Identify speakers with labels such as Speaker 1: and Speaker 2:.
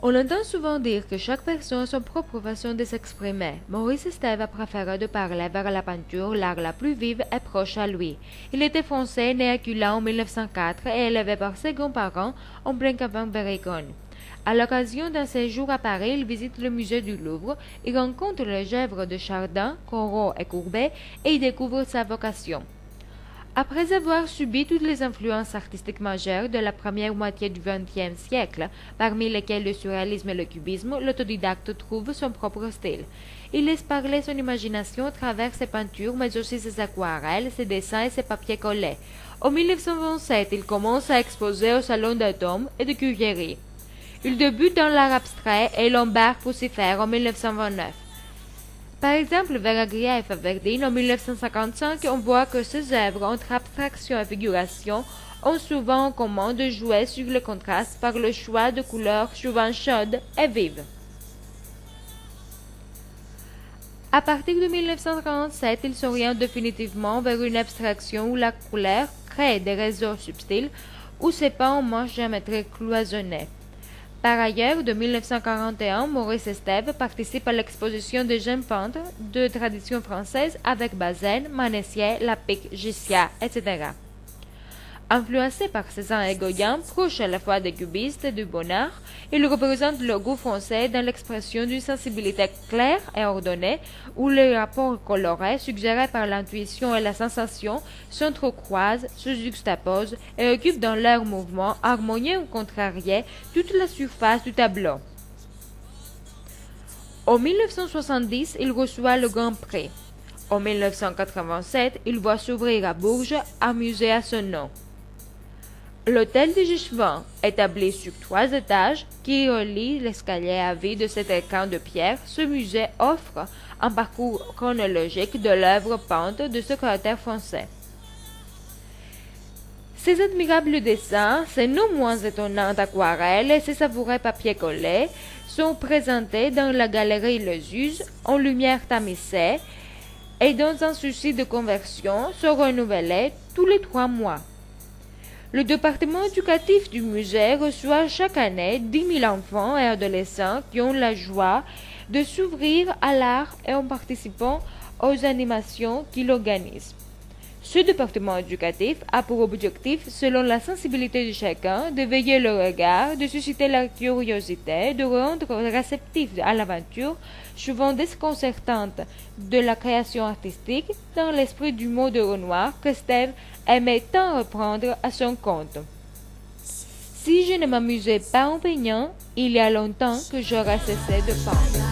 Speaker 1: On entend souvent dire que chaque personne a son propre façon de s'exprimer. Maurice Estève a préféré de parler vers la peinture, l'art la plus vive et proche à lui. Il était français, né à Culan en 1904 et élevé par ses grands-parents en plein Campin Périgord. À l'occasion d'un séjour à Paris, il visite le musée du Louvre, il rencontre les œuvres de Chardin, Corot et Courbet et y découvre sa vocation. Après avoir subi toutes les influences artistiques majeures de la première moitié du XXe siècle, parmi lesquelles le surréalisme et le cubisme, l'autodidacte trouve son propre style. Il laisse parler son imagination à travers ses peintures, mais aussi ses aquarelles, ses dessins et ses papiers collés. En 1927, il commence à exposer au Salon d'Automne et de Cuillery. Il débute dans l'art abstrait et l'embarque pour s'y faire en 1929. Par exemple, Veragria et Faverdine, en 1955, on voit que ces œuvres entre abstraction et figuration ont souvent en commun de jouer sur le contraste par le choix de couleurs souvent chaudes et vives. À partir de 1937, il s'oriente définitivement vers une abstraction où la couleur crée des réseaux subtils où se peint en manches géométriques cloisonnées. Par ailleurs, de 1941, Maurice Estève participe à l'exposition des jeunes peintres de tradition française avec Bazin, Manessier, Lapic, Gissia, etc. Influencé par Cézanne et Gauguin, proche à la fois des cubistes et du Bonnard, il représente le goût français dans l'expression d'une sensibilité claire et ordonnée, où les rapports colorés, suggérés par l'intuition et la sensation, s'entrecroisent, se juxtaposent et occupent dans leur mouvement harmonieux ou contrarié toute la surface du tableau. En 1970, il reçoit le Grand Prix. En 1987, il voit s'ouvrir à Bourges un musée à son nom. L'hôtel de Gichevin, établi sur 3 étages, qui relie l'escalier à vide de cet écran de pierre, ce musée offre un parcours chronologique de l'œuvre peinte de ce créateur français. Ces admirables dessins, ces non moins étonnantes aquarelles et ces savoureux papiers collés sont présentés dans la galerie Les Uses en lumière tamisée et dans un souci de conversion sont renouvelés tous les 3 mois. Le département éducatif du musée reçoit chaque année 10 000 enfants et adolescents qui ont la joie de s'ouvrir à l'art et en participant aux animations qu'il organise. Ce département éducatif a pour objectif, selon la sensibilité de chacun, de veiller le regard, de susciter la curiosité, de rendre réceptif à l'aventure, souvent déconcertante, de la création artistique, dans l'esprit du mot de Renoir qu'Estève aimait tant reprendre à son compte. Si je ne m'amusais pas en peignant, il y a longtemps que j'aurais cessé de peindre.